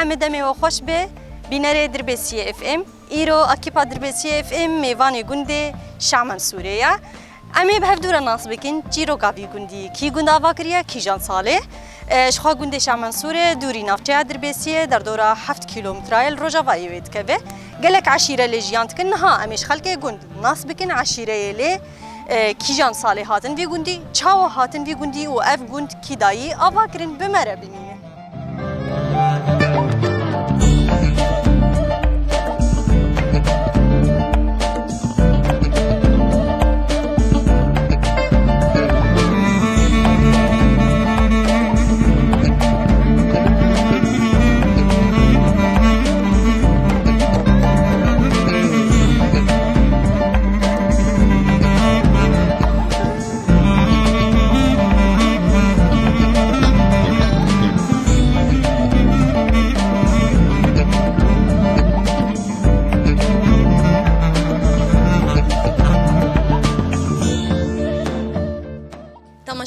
حمد أمي وخوش به بنرى دربسية اف ام إيرو أكيبا دربسية اف ام ميواني جندي شعمان سوريا أمي بهفدورة ناس بكن جيرو كافي جندي كي جند أفاكريا كي جان صالح شخوا جندي شعمان سوريا دوري نافجة دربسية در دورة 7 كيلومترايل روجافاي ويد كبه قالك عشيرة لجيانت كنها أميش خلقه جند ناس بكن عشيرة يلي کیجان سالی هاتن وی گوندی چاو هاتن وی گوندی و اف گوند کیدایی آوا کرن بمره بینیه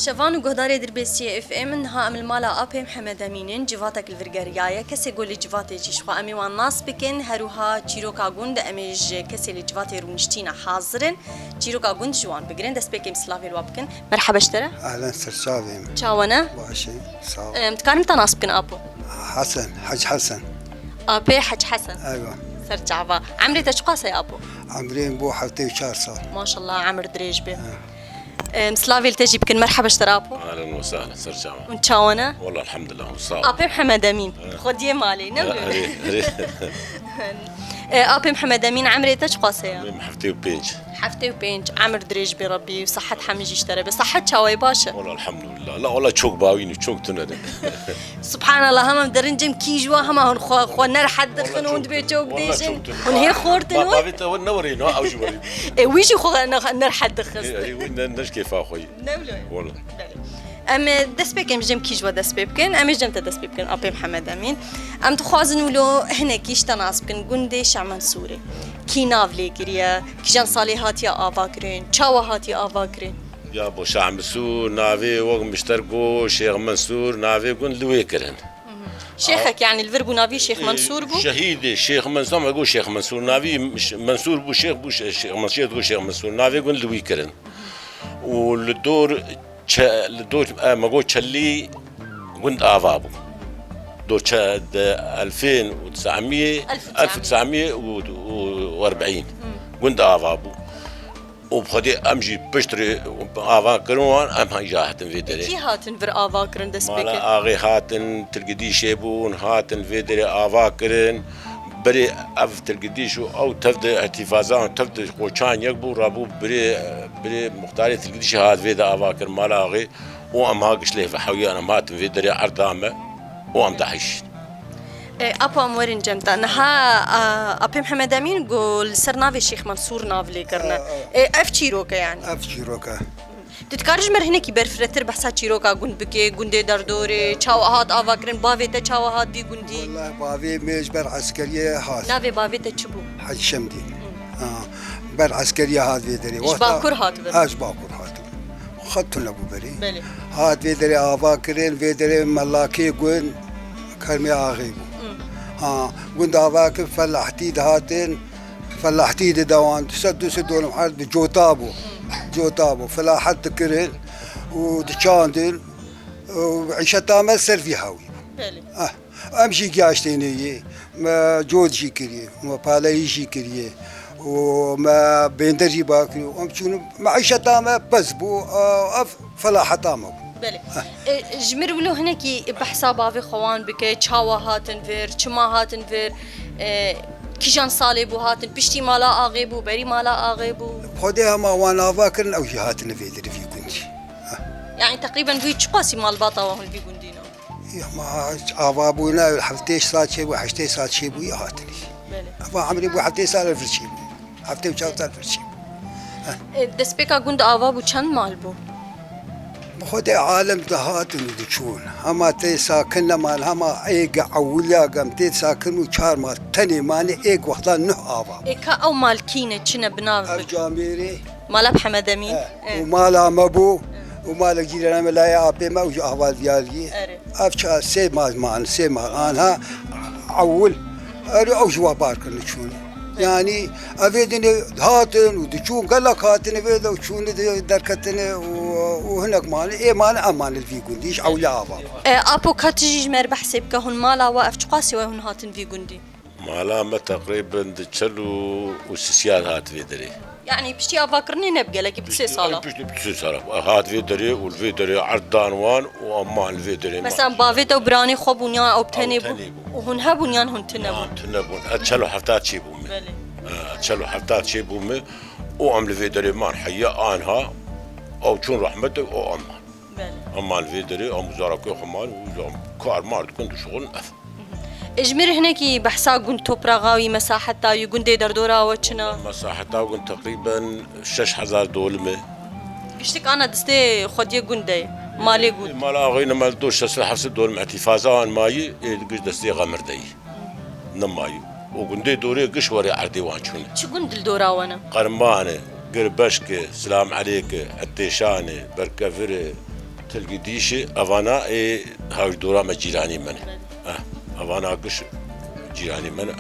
شفان وجهداري دربسية اف ام انها ام المالا ابي محمد امينين جواتك الفرغاريايا كسي قول جواتي جيشخو امي وان ناس بكن هروها تشيروكا غوند اميج كسي لجواتي رونشتينا حاضرن تشيروكا غوند جوان بجرين دس بكم سلافي الوابكن مرحبا اشترى اهلا سرشاوي تشاونا ماشي صاو متكارم تناس بكن ابو حسن حج حسن ابي حج حسن ايوه سرجعبا عمري تشقاس يا ابو عمري بو حوتي وشهر صار ما شاء الله عمر دريج به مسلافي التجي بكن مرحبا اشترابو اهلا وسهلا سرجعوا ونتشاونا والله الحمد لله وصار ابي محمد امين خديه مالي ابي محمد امين عمري تشقاسيا حفتي وبينج حفتي وبينج عمر دريج بربي وصحة حمجي اشترى بصحة شاوي باشا والله الحمد لله لا والله تشوك باويني تشوك تنادي سبحان الله هم درنجم كيجوا هم هون خو نر حد خنون بيتوك ديشن هون هي خورتن ما بيت نوري نو او جوري ويجي خو نر حد خص وين نش كيف اخوي والله ام دست بكم جم كيجوا دست بكن ام جم دست بكن ابي محمد امين ام تخوازن ولو هنا كيش تناس بكن جندي شعمان سوري كي نافلي كريا كيجان صالحات يا افاكرين تشاوهات يا افاكرين يا ابو شعب منصور نافي وق مشتركو شيخ منصور نافي كن لويكرن شيخك يعني الفربو نافي شيخ منصور بو شهيد شيخ منصور ما يقول شيخ منصور نافي منصور بو شيخ منصور تقول شيخ منصور نافي كن لويكرن والدور ما قول تشلي كنت افابو دور 1940 كنت افابو وبخدي امشي بشتري افا كرون ام هاجاتن في دري كي هاتن فر افا كرن دس بك مالا اغي هاتن تلقدي شيبون هاتن في دري افا كرن بري اف تلقديشو او تفد احتفاظان تفد قوچان يكبو رابو بري مختاري تلقديش هات في دا افا كرن مالا اغي وام هاقش ليه فحوي انا ماتن في دري عردامه وام دحش ابو امورين جمتا نها ابي محمد امين قول سرنافي الشيخ منصور نافلي كرنا اف تشيروكا يعني اف تشيروكا تتكارج مر هنا كي برفرتر بحسا تشيروكا غوند بكي غوندي دردوري تشاوهات افاكرن بافيتا تشاوهات بي غوندي والله بافي مجبر عسكريه هات نافي بافيتا تشبو حج شمدي بر عسكريه هات في دري ايش باكر هات ايش باكر هات خدت له بري هات في دري افاكرن في دري ملاكي غون كرمي اغيبو قند افاك فلاحتي هاتين فلاحتي دوان سدوا المحل جوتابو فلاحت كرهن ودشاندل وعيشتها مسر في هاوي امشي قاشتيني ما جودشي كريه ما بالايشي كريه وما بندرجي باكري وامشي معيشتها ما بزبو فلاحتها ما بله جمر ولو هناكي بحسابها في خوان بكي تشاوا هاتن فير تشما هاتن فير كيجان صالي بو هاتن بشتي مالا اغيبو بري مالا اغيبو خديها ما وانا فاكرن او هاتن في دري في كنتي يعني تقريبا في تشقاسي مال باطا وهن في كندينا يا ما ابابونا حفتيش صار شيء وحشتي صار شيء بو هاتني بله ابا عمري بو حفتي صار في شيء حفتي وشاو صار في شيء دسبيكا غوند ابابو چند مال بو خدي عالم دهات ندشون هما تي ساكن مال هما ايق اوليا قام تي ساكن وشار مال تاني ماني ايق وقتا نه آبا ايكا او مال كينة چنه بناف الجاميري مالا بحمد امين ومالا مبو ومالا جيرانا ملايا ابي ما وجو احوال ديالي افشا سي مال مان سي مال انها عول أو جوابار كنا شون يعني أفيدني هاتن ودشون قال لك هاتن فيدا وشون دركتنا وهناك مال إيه مال أمان الفي قنديش أو لا أبا أبو كاتجي جمر بحسب كهون مالا وقف قاسي وهون هاتن في قندي مالا ما تقريبا دتشلو وسيسيال هات فيدري يعني بشتي أفكرني نبقى لك بتسي صالة بتسي صالة هات فيدري والفيدري عردانوان وأمان الفيدري مثلا بافيتا وبراني خو بنيان أو بتنبو وهون ها بنيان هون تنبو تنبون أتشلو حفتات شي بومي أتشلو حفتات شي بومي وعمل الفيدري مان حيا آنها أو شون رحمته أو أمان أمان الفيدري أو مزاركي خمان وكار مارد كنت شغل أف اجمر هناكي بحسا قن توبراغاوي مساحة تايو قن دي دردورا وچنا مساحة تاوغن تقريبا 6000 دولمة بشتك أنا دستي خودية قن دي مالي قد مالا غينا مال دوش 6000 دولمة احتفاظان ماي قش دستي غمر دي نماي وقن دي دوري قش وري عردي وانشوني شو قن دلدورا وانا؟ قرمانة قربشكة سلام عليك التيشانة بركفرة تلقي ديشي أفانا هاوش دورا ما جيراني من أفانا قش جيراني من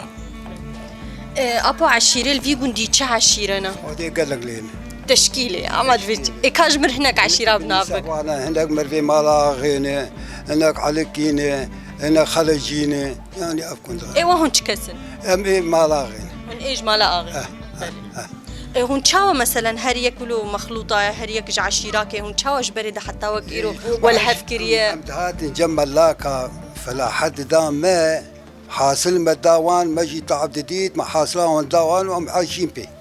أبو عشيرة الفي قندي چه عشيرنا؟ ودي قال لك لين تشكيلي عمد فيج إكاج مر هناك عشيرة بنابك أنا هناك مرفي مالا غينة هناك علكينة هناك خلجينة يعني أفكون إيه وهون چكسن؟ أم إيه مالا غينة من إيج مالا آغي هون چاوا مثلا هر يكلو مخلوطة هر يك عشيراك هون چاوا جبري حتى وكيرو ولا هفكريه امتهات جمل لك فلا حد دام ما حاصل مداوان مجي تعب جديد ما حاصلان داوان وهم عايشين بيه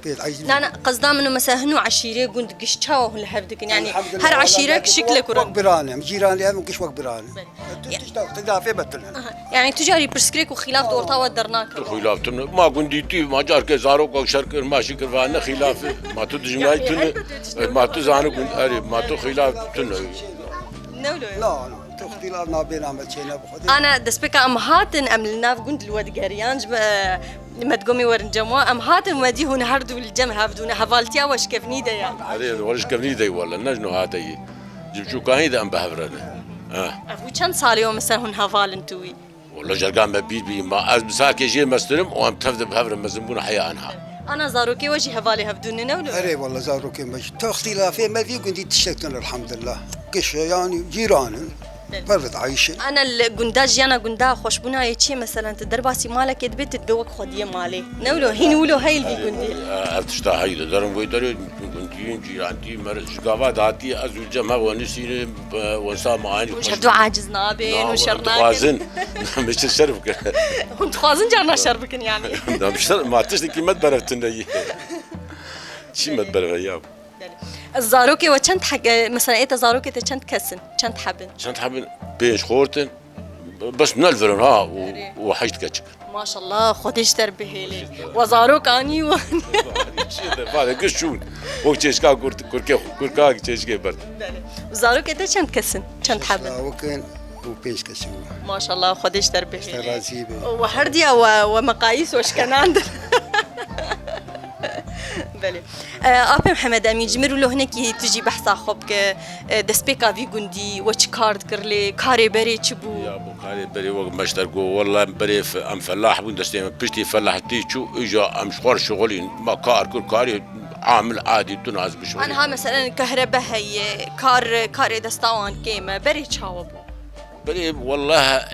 بيت عايشين لا أنا قصدي منه مثلا هنو عشيرة قند قش چاوا هون لهفدك يعني هر عشيرة شكلك ورن برانه جيراني هم قش وقت برانه تقدر في بتلنا يعني تجاري برسكريك وخلاف دورتا ودرناك خلاف تن ما قندي تي ما جار ke zaro ko şarkı maşi kırvana خلاف ما تو دجماي تن ما تو زانو قند اري ما تو خلاف تن نولو لا اختلافنا بين عملتنا بخدي أنا دسبك أم هاتن أم الناف قند الواد قريانج لما تقومي ورن جموا أم هاتن ودي هون هردو الجم هافدون هفالتيا وش كفني ده يعني هذه ورش كفني ده ولا نجنو هاتي جب شو كاين ده أم بهفرنا أبو كم صار يوم مثلا هون هفالن توي والله جرقان ببيت ما أزبساك يجي مستلم وأم تفذ بهفر مزمون حياة عنها أنا زاروكي وجه هفالي هفدون نولو أري والله زاروكي مش اختلافي ما في قندي تشتكنا الحمد لله قش يعني جيران فرد عايشة أنا الجنداج أنا جندا خوش بنا يشي مثلا تدرباسي مالك يدبت تدوق خديه مالي نولو هين ولو هاي اللي جندي أفتشتا هاي درم ويدري جنديين جيرانتي مرز جواد هاتي أزوج جمع ونسين وسام عاني وش هدو عاجزنا بين وشرنا خوازن مش الشرف كن هون خوازن جانا شربكن يعني مش ما تشتكي ما تبرفتنا شي ما تبرف الزاروكي وشنت حق مثلا إيه زاروكي تشنت كسن شنت حبن شنت حبن بيش خورتن بس من الفرن وحيت كاتشك ما شاء الله خديش تربيه لي وزاروك أني واني هذا قشون وكتشكا كوركا كتشكا برد زاروكي تشنت كسن شنت حبن وكان وبيش كسو ما شاء الله خديش تربيه لي وهرديا ومقاييس وش كان عندنا بله أبي محمد أمين جمرو له هناك تجي بحث خبك دسبيكا في جندي وش كارد كرلي كاري بري تشبو يا أبو كاري بري وقت مشتركو والله بري أم فلاح بون دستي بشتي فلاح تيجو إجا أم شغل شغلين ما كل كاري عامل عادي تناز بشوي أنا ها مثلا كهرباء هي كار دستوان كيما بري تشاوبو بري والله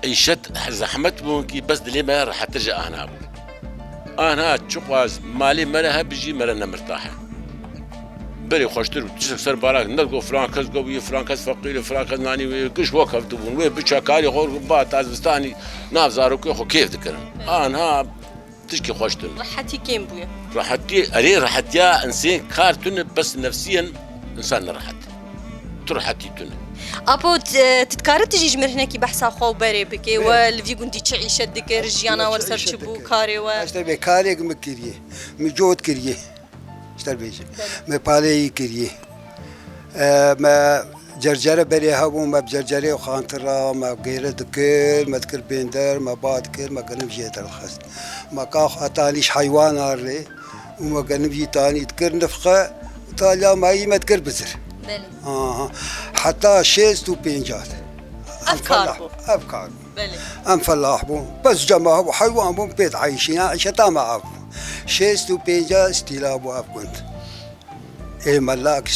عيشت زحمت ممكن بس دلي ما راح ترجع أنا أنا شقاز مالي مرها بيجي مرنا مرتاحة بري خوشتر وتشك سر باراك نلقو فرانكس قوي فرانكس فقير فرانكس ناني كش وقف تبون وين بتشكاري غور بات ازبستاني ناف زاروكي خو كيف ذكر أنا تشكي خوشتر راحتي كيم بويا راحتي أري راحتي يا إنسان كارتون بس نفسيا إنسان راحت ترحتي تون أبو تتكارت تجي جمر هناك بحثا خو بري بكي والفي قندي تشعي شدك رجيانا ورسر شبو كاري و اشتر بكاري مكريه مجود كريه اشتر بيجي ما بالي كريه ما جرجره بري هبو ما بجرجره وخانترا ما غير دكر ما تكر بيندر ما بعد كر ما كان بيجي ترخص ما كاخ اتانيش حيوان هارلي وما كان بيجي تاني تكر نفقه وتاليا ما هي ما تكر بزر حتى 6 و 5 أفكار بله ام فلاح بون بس جماعه بو حيوان بون بيت عايشين عيشتا معه شيستو بيجا استيلابو افكنت اي ملاك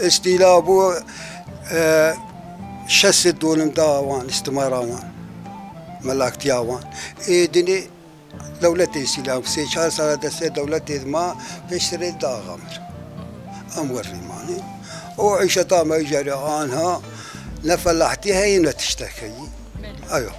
استيلابو شست دولم داوان استماران ملاك تياوان اي دني دولتي استيلاب سي شهر سنه دسه دولتي ما بيشتري داغمر امور ريماني وعيشتا ما يجري عنها نفلحتي هي نتشتكي ايوه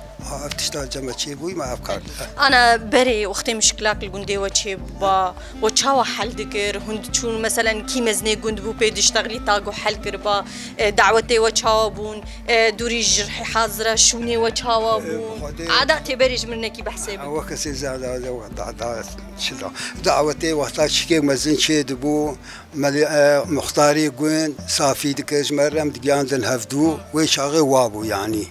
تشتغل جمع تشيبوي ما افكار انا بري وقتي مشكلاك الجندي وتشيبا وتشاو حل دكر هند شون مثلا كي مزني جند بو بيد اشتغلي تاغو حل كربا دعوتي وتشاوبون دوري جرح حاضره شوني وتشاوبون عادتي بريج منك بحسابي وكسي زاد شدا دعوتي وقت شكي مزن شيد بو مختاري جوين صافي دكش مرم ديان هفدو ويشاغي وابو يعني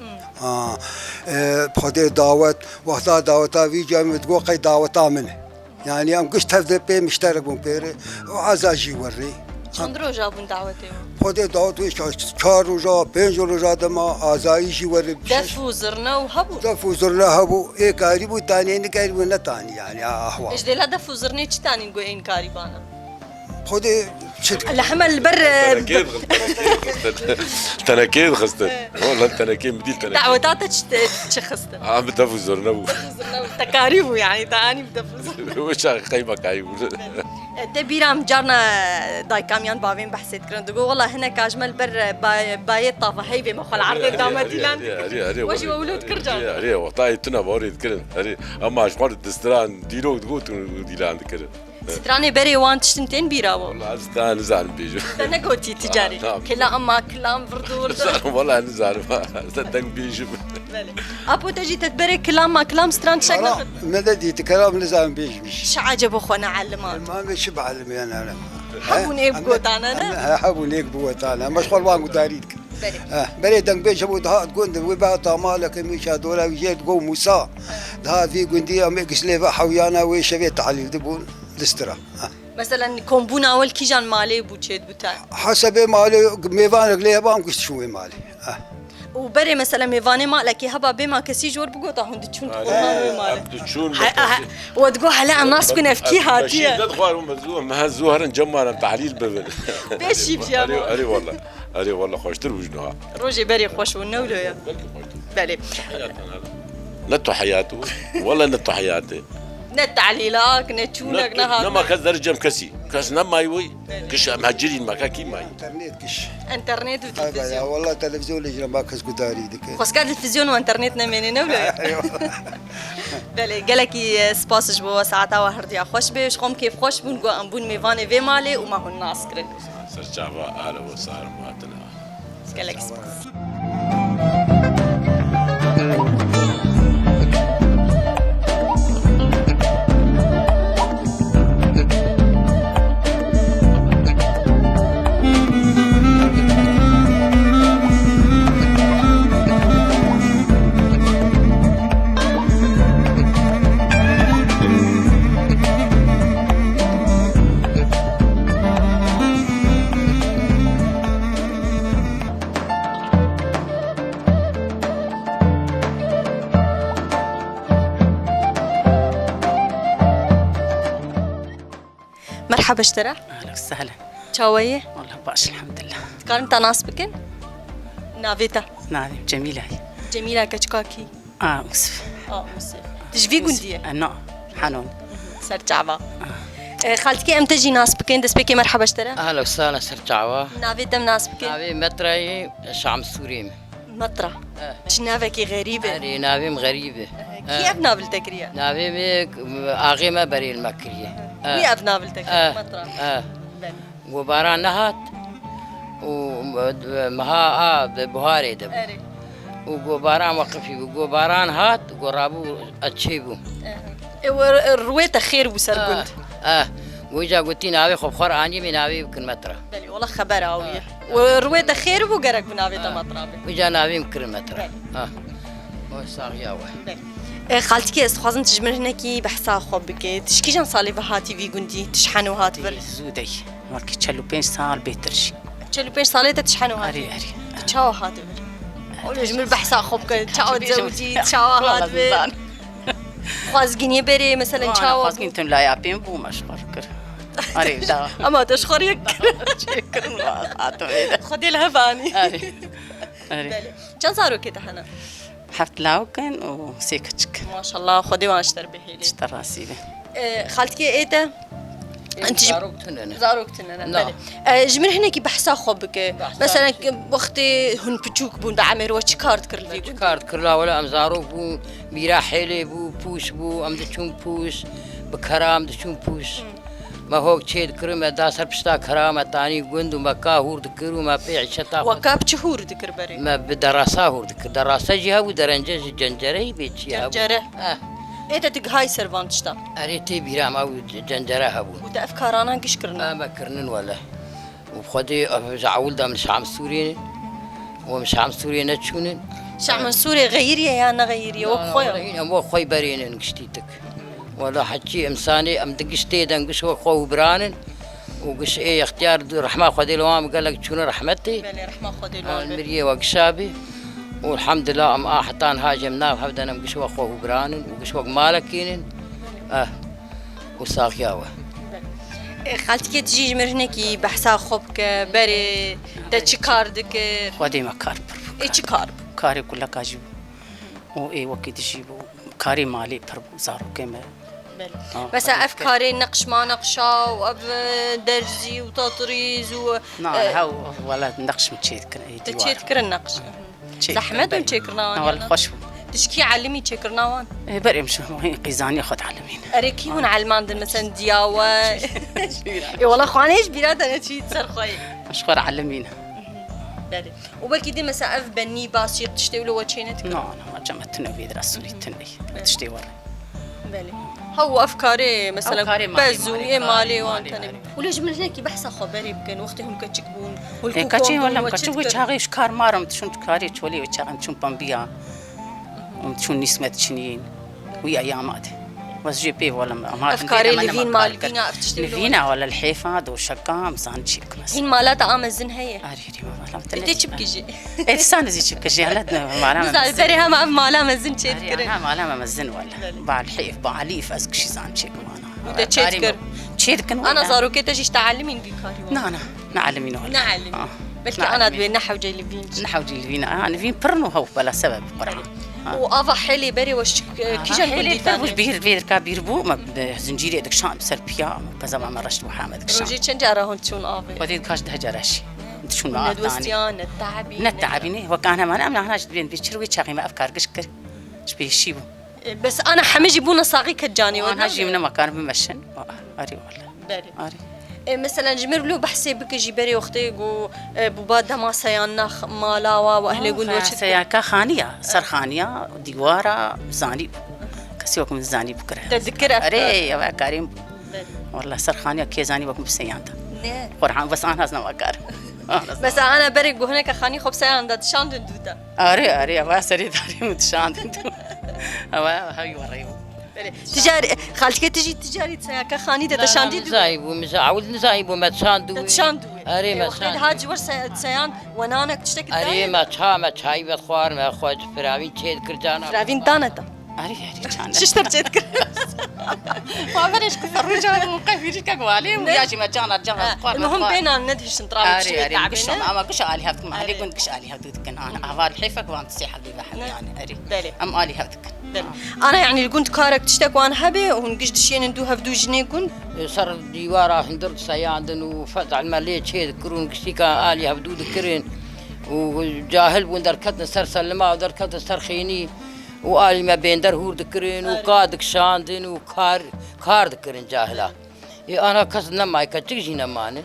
بخاطر دعوت وقتها دعوتها في جامعة تقول قي دعوتها منه يعني أم قشت هذا بي مشترك بون بيري وعزاجي وري چندرو جابون دعوتي بخاطر دعوتوش 4 روزا 5 روزا دما عزايجي وري دفو زرنا وهبو دفو زرنا هبو إيه قاربو تاني نقاربو نتاني يعني أحوال إيش ديلا دفو زرني تاني نقول إن كاريبانا بخاطر اللحمة البر تناكيد خستن والله تناكيد مدير تناكيد دعوتاتك تشخصت عم بدفو زرنبو تقاريبو يعني تاني بدفو وش قيمة قايم تبيرام جارنا داي كاميان بافين بحسيت كرن تقول والله هنا كاجمل بر بايت طافة هيبة مخل عرض دامتي لاند وجه ولود كرجان هري وطاي تنا بوريد كرن هري أما أشمار الدستران ديلو تقول ديلاند كرن ستراني بري وان تشتنتين بيراو والله أستان نزعل بيجو أنا قوتي تجاري كلا أما كلام فردور والله نزعل صدق بيجو أبو تجي تتبري كلام ما كلام ستران شكله مدى كلام نزام بيجمش شو عجب أخوانا علمان ما مش بعلمي أنا حبوني بقوتانا أنا حبوني بقوتانا مشغول وانو داريدك بري دنگ بيش ابو ده تقول وبا طامالك مش هذول ويجي تقول موسى ده في جندي ام قسلي حويانا وشبيه تعليل دبون دسترا مثلا كومبونا اول كيجان مالي بوتشيد بتاع حسب مالي ميفان ليه بام قست شو مالي وبري مثلا ميفاني مالك هبا بما كسي جور بقوطا هند تشون مالك تشون وتقول هلا الناس كنا في هاتيه تدخل مزوه ما الزهر جمعنا تعليل ببل بيش يبجي اري والله اري والله خوش تروجنها روجي بري خوش ونولو يا بلي نتو حياته والله نتو حياتي نتعليلك نتشونك نها نما كذا رجم كسي كاس نما يوي كش مهجرين ما كاكي ماي انترنت كش انترنت وتلفزيون والله تلفزيون اللي ما كاس قداري ديك خاص كاد التلفزيون وانترنت نمني نولا بله قالكي سباس جبوا ساعتها وهرديا خوش بيش قوم كيف خوش بون جو امبون ميفاني في مالي وما هو الناس كرن سرجعوا اهلا وسهلا مواطنا قالك سباس مرحبا اشترى اهلا وسهلا شاوية والله باش الحمد لله كارن تناس بكن نافيتا نعم جميلة هي جميلة كشكاكي مكسف مصيف تجفي قندية نعم حنون سرجعوا خالتكي ام تجي ناس بكن دس بكي مرحبا اشترى اهلا وسهلا سرجعوا نافيتا ناس بكن نابي متري شام سوريم مطرة شنافكي غريبة هذه نابي غريبة كي ابنا بالتكرية نابي بيك اغيمة بري المكرية كي ابنا بالتكرية مطرة وباران نهات ومها بهاري دب وباران وقفي وباران هات وقرابو اتشيبو الرويته خير وسرقند ويجا قلتي ناوي خب خور اني من ناوي بكن مترا بلي والله خبر اوي والرويته خير وقرق بناوي مطرا ويجا ناوي بكن مترا وصاغيا خالتكي استخوازن تجمر هناكي بحسا خوب بك تشكي جان صالي هاتي في قندي تشحنوا هات بر زودي مالك تشلو 5 سال بيترشي تشلو 5 صالي تشحنوا هات اري تشاو هات بر ولا جمل بحثا خوبك تشاو زوجي تشاو هاد خوازقين بري مثلا تشاو خوازقين تم لا يابين بو مشغول كر أري دا اما تشخر يك شكرا ما خاطر خدي الهفاني أري كم صاروا كده هنا حفت لاوكن وسيكتشك ما شاء الله خدي وانا اشتربي لي اشتراسي خالتك ايتا انت زاروكتنا نعم. جمر هنا كي بحسا خوبك مثلا وقتي هن بتشوك بون بعمر وش كارت كرلي كارد كرلا ولا ام زاروك بو بيرا حيلي بو بوش بو ام دشون بوش بكرام دشون بوش ما هو تشيد كرم دا سر بشتا كرام تاني گوند ما كاهور دكرو ما بيع شتا وكاب شهور ذكر بري ما بدراسة هور دكر دراسة جها ودرنجة جنجري بيتشيها جنجرة ايتا تك هاي سيرفانتشتا اريتي بيرام او جنجرة هبو ودا افكارانا قشكرنا ما كرنن ولا وبخدي زعول دا من شعب سوريا ومش عم سوريا نتشونن شعب من سوريا غيرية يا انا غيرية وخويا مو خوي برين نكشتيتك ولا حكي امساني ام دقشتي دنقش خو برانن وقش ايه اختيار رحمه خدي لوام قال لك شنو رحمتي بلي رحمة خدي المريه وقشابي والحمد لله ام حطان هاجمنا وحبدنا نقش خو برانن وقش مالكين وساقياوه خالتك تجي مرهنكي بحسا خوبك بري دا تشكاردك خدي ما كار اي تشكار كاري كلها كاجيبو وإيه وكيد يجيبو كاري مالي بربو زارو كما بس افكاري نقش ما نقشا واب درزي وتطريز و نعم هاو ولا نقش متشيد كنا تشيت كر النقش زحمت ومشكرنا ولا خوش تشكي علمي تشكرنا وان بري مش هي قيزاني خد علمين اريكي هون علمان مثلا دياوه اي والله خوانيش بلاد انا تشي تصرخي مشكور علمين بلي وبكي دي مسا اف بني باسي تشتي ولا وتشينت نو ما جمعتنا في دراسولي تني تشتي ورا بلي هو افكاري مثلا أفكاري مالي بزو مالي اي مالي مالي وانت مالي. وليش من هناك بحث خبري بكن وقتهم كتشكبون كاتشي ولا كاتشو ويشاغيش كار مارم تشون كاري تولي ويشاغن تشون بامبيا تشون نسمة تشنين ويا ايامات بس جي بي ولا ما افكاري لفين مال فينا افتشتي فينا ولا الحيفا دو شقام سان تشيك بس هين مالات امازن هي اريدي ما تدي تشبكي جي ايه تسان زي تشبكي هلا ما زال بري هم مالا مازن تشيت كر انا ما مزن ولا بعد الحيف بعليف ازك شي سان تشيك ما ودا تشيت كر تشيت كن انا زارو كي تجي تعلمين بكاري انا نعلمين ولا نعلم بلكي انا دبي نحو جاي لبين نحو جاي لبين انا فين برنو هو بلا سبب قرعه وافا حلي بري وش كيجا حلي وش بير كبير بو ما زنجيري دك شام سلبيا بزا ما رشت محمد دك شام روجي تشنجارا هون تشون افا ودي كاش ده جراشي تشون ما ندوستيان التعبين نتعبيني وكان ما انا هنا بين بيشروي شاغي ما افكار قشكر ايش بيشيبو بس انا حمجي بونا صاغي كجاني وانا هاجي من مكان بمشن اري ولا بري اري مثلا جمر لو بحسي بك جبري وقتي جو بوبا دما سيان مالاوا واهلي يقول وش سيا كخانيه سرخانيه ديوارا زاني كسيوكم زاني بكره تذكر اري يا كريم والله سرخانيه كي زاني بكم بسيانتا قرعان بس انا هزنا مكار بس انا بري جو هناك خاني خب سيان داد شاند دودا اري ما سري داري متشاند هاي وريو تجاري خالتك تجي تجاري سياكا خاني دا شاندي زايب ومزعول نزايب وما تشاندو تشاندو اري ما وقت هاج ور سيان ونانك تشتك اري ما تشاي بخوار ما خوج فراوين تشيد كرجانا رافين دانتا اري كان ششتر تشتك ما فريش كثر رجال وقفيش كقوالي وياجي ما كان رجال المهم بينا ندهش نطرا اري قش ما قش علي هذك ما علي قلت قش علي هذك كان انا افاد حيفك وانت سي حبيبه يعني اري ام علي هذك انا يعني كنت كارك تشتك وانا حبي ونقش دشين ندو هفدو جني كنت صار ديوارا هندر سياندن وفتح الماليه تشيد كرون كشتيكا الي هبدو ذكرين وجاهل وندركتنا سر سلمة ودركتنا سر خيني وآلي ما بين درهور ذكرين وقادك شاندن وكار ذكرين جاهلا أنا كسرنا ما يكتجي نمانه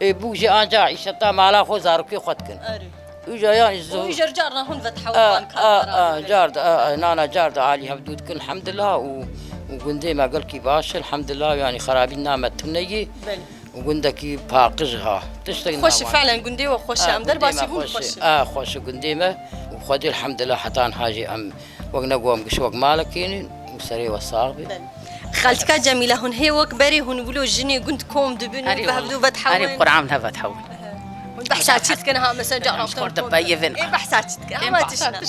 بوجي أنا عيشتا مالا خو زاركي خدكن وجا يعني زو جارنا هون فتحوا جارد نانا جارد عالي هبدو ذكرين الحمد لله وقندي ما قال كي باش الحمد لله يعني خرابين نامت تنيجي وقندكي باقجها تشتغل خوش فعلا قندي وخوش أمدر باسي بون خوش خوش قنديمة وخدي الحمد لله حتى حاجة أم وقنا قوم قشوق مالكين وسري وصاغبي خالتك جميلة هون هي وكبري هون بلو جني قند كوم دبنو بهبدو فتحول أنا قرعان هذا فتحول بحساتك كنها مثلا جاء مشكور دبايه فين بحساتك ما تشنا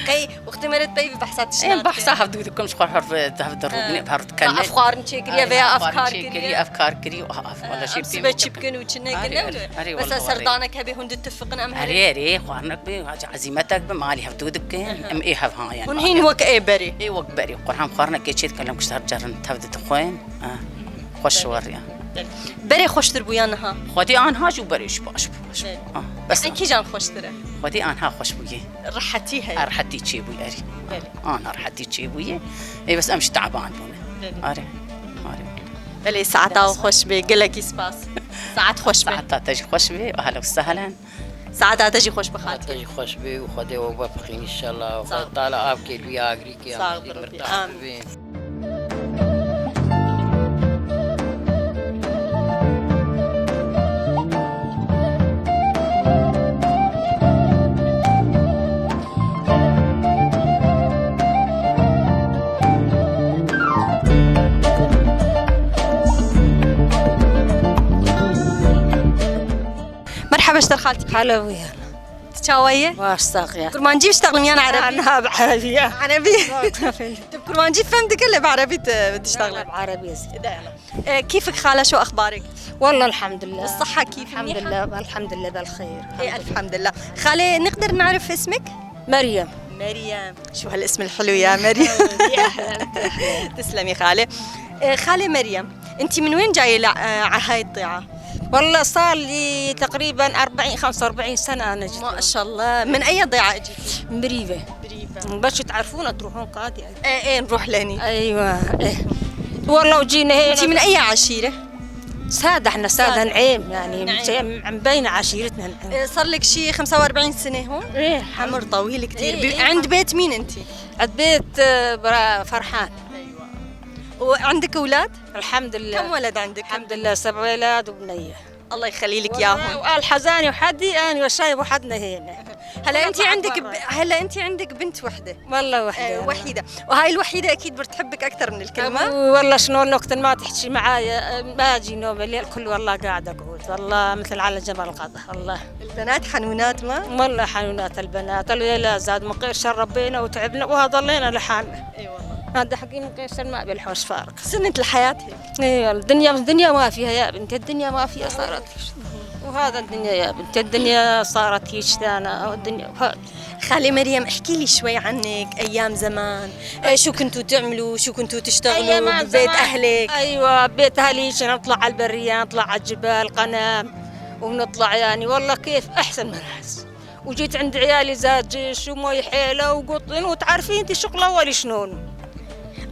إيه وقت مرت بي بحساتك إيه بحسها هفدودكم شكور حرف تهفدروني بهرد كلمة أفكار نشكريا بيا أفكار كري أفكار كري ولا شيء سبت شبكن وشنا كنا بس سردانك هبي هند اتفقنا أم أري خوارنك بي عزيمتك بمالي هفدودك أم إيه هفها يعني ونهين وك إيه بري إيه وك بري قرحم خوارنك كيشيت كلام كشتر جرن تهفد تخوين خوش وريا بري خوش تربويانها خدي أنها شو بريش باش بس أنكي جان خوش ترى خدي أنها خوش بوجي رحتيها أرحتي شيء بوي أري أنا رحتي شيء بوي إيه بس أمشي تعبان بونه أري بلي ساعتها خوش بي قلك سباس ساعات خوش بي ساعتها تجي خوش بي أهلا وسهلا ساعتها تجي خوش بخالتي تجي خوش بي وخدي وبفخين إن شاء الله وخد طالع أبكي الويا أجريكي آمين مرحبا اشتر خالتي هلا ويانا تشاوية واشتاق كرمانجي بشتغل ميان عربي عنها بعربية عربي طب كرمانجي فهمتك اللي بعربي بتشتغل بعربية كيفك خالة شو اخبارك والله الحمد لله الصحة كيف الحمد لله الحمد لله بالخير ايه الحمد لله خالة نقدر نعرف اسمك مريم مريم شو هالاسم الحلو يا مريم تسلمي خالة خالة مريم انت من وين جاية على هاي الضيعة والله صار لي تقريبا 45 سنة أنا جيت ما شاء الله من أي ضيعة أجيتي؟ من بريفة بس تعرفونا تروحون قاضي إيه نروح لهني أيوة إيه والله وجينا هنا أنت من أي عشيرة؟ سادة احنا سادة نعيم يعني عم بين عشيرتنا نعيم صار لك شي 45 سنة هون؟ إيه عمر طويل كتير إيه عند بيت مين أنت؟ عند بيت فرحان وعندك أولاد؟ الحمد لله كم ولد عندك؟ الحمد لله 7 أولاد وبنية الله يخلي لك اياهم وقال حزاني وحدي انا وشايب وحدنا هنا هلا انت عندك بنت وحده والله وحده وحيده وهاي الوحيده اكيد بتحبك اكثر من الكلمه والله شلون وقت ما تحكي معايا ما اجي نوم الليل كله والله قاعده اقعد والله مثل على جبل القضاء والله البنات حنونات ما والله حنونات البنات الليله زاد من قيشر ربينا وتعبنا وظلينا لحالنا اي والله هذا حقي من قيشر ما بالحوش فارق سنه الحياه هيك اي الدنيا ما فيها يا بنت الدنيا ما فيها صارت وهذا الدنيا يا بنت الدنيا صارت هيك ثانيه الدنيا خالي مريم احكي لي شوي عنك ايام زمان شو كنتوا تعملوا شو كنتوا تشتغلوا ببيت اهلك ايوه بيت اهلي نطلع على البريه نطلع على الجبال قنام ونطلع يعني والله كيف احسن من الناس وجيت عند عيالي زاد جيش ومي حيله وقطن وتعرفين انت شغل اول شلون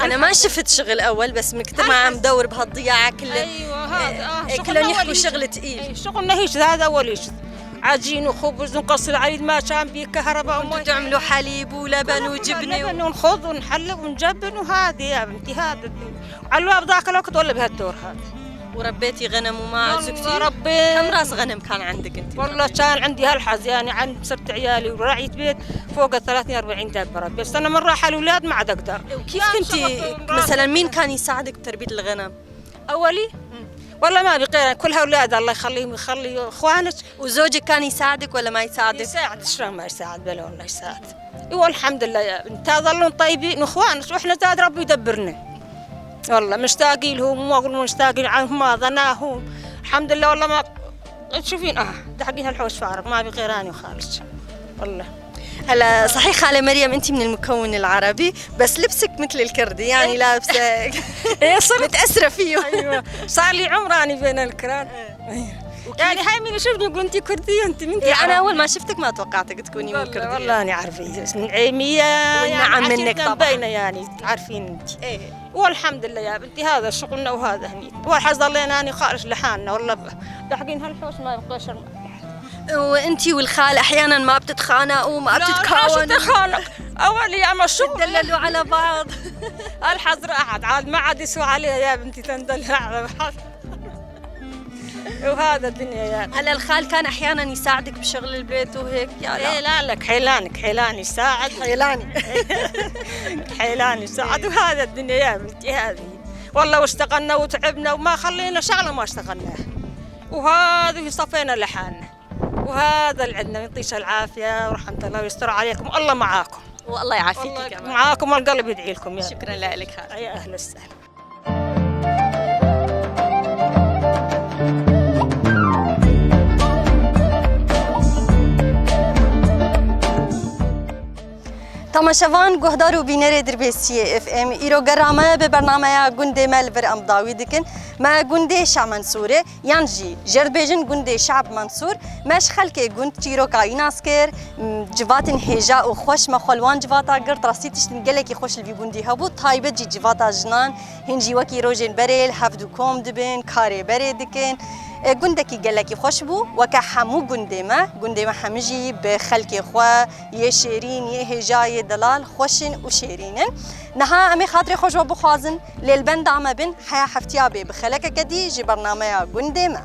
انا ما شفت شغل اول بس من كثر ما عم دور بهالضياعه كله ايوه هذا كلهم يحكوا شغل ثقيل شغلنا هيك هذا اول شيء عجين وخبز ونقص العريض ما كان بيه كهرباء وما تعملوا حليب ولبن وجبنه ونخض ونحلب ونجبن وهذه يا بنتي هذا على الباب ذاك الوقت ولا بهالدور هذا وربيتي غنم وما عزكتي ربيت كم راس غنم كان عندك انت والله كان عندي هالحظ يعني عند 6 عيالي ورعيت بيت فوق 30-40 دابه بس انا من راح الاولاد ما عاد اقدر وكيف كنتي مثلا مين كان يساعدك بتربيه الغنم اولي والله ما بقي كل هؤلاء الله يخليهم يخلي اخوانك وزوجك كان يساعدك ولا ما يساعدك؟ يساعد شلون ما يساعد بلا والله يساعد والحمد لله يا بنت ظلوا طيبين اخوانك واحنا زاد ربي يدبرنا والله مشتاقين لهم وما مشتاقين عنهم ما ظناهم الحمد لله والله ما تشوفين دحقين هالحوش فارق ما بغير انا وخالد والله هلا صحيح خاله مريم انت من المكون العربي بس لبسك مثل الكردي يعني لابسه صرت متاثره فيه ايوه صار لي عمراني بين الكراد يعني هاي من يشوفني يقول انت كرديه انت من انا اول ما شفتك ما توقعتك تكوني من كرديه والله انا عارفه نعيميه والنعم يعني منك طبعا باينه يعني عارفين انت والحمد لله يا بنتي هذا شغلنا وهذا هني والحظ ضلينا اني خارج لحالنا والله لاحقين هالحوش ما يبقاش وانتي والخال احيانا ما بتتخانقوا ما بتتكاونوا تتخانق اول يا شو تدللوا على بعض الحظ راحت عاد ما عاد يسوى عليها يا بنتي تندلل على بعض وهذا الدنيا يا هلا الخال كان احيانا يساعدك بشغل البيت وهيك يا لا لا لك حيلاني يساعد حيلاني يساعد وهذا الدنيا يا بنتي هذه والله واشتغلنا وتعبنا وما خلينا شغله ما اشتغلناها وهذه صفينا لحالنا، وهذا اللي عندنا. يعطيش العافيه ورحمه الله ويستر عليكم، الله معاكم والله يعافيك كمان. معاكم والقلب يدعي لكم. يا شكرا لك خالة. يا اهلا وسهلا. تماشاوان گهدار و بینر دربیسی اف ام ایرو گرامه به برنامه گنده مل بر امداوی دکن ما گنده شاه منصوره یعنی جرد بیجن گنده شعب منصور مش خلک گند چیرو کایناس کر جواتن هجا و خوش مخلوان جواتا گرد راسیتش تنگله کی خوش لوی گندی هبو تایبه جی جواتا جنان هنجی وکی روجن بریل هفدو کوم دبن کاری بری دکن گندکی گلکی خوش بو و که همو گنده ما همجی به خلک خوا یه شیرین یه هجای دلال خوشن و شیرینن نها امی خاطر خوش و بخوازن لیل بند عمبن حیا حفتیا به بخلک کدی جی برنامه گنده ما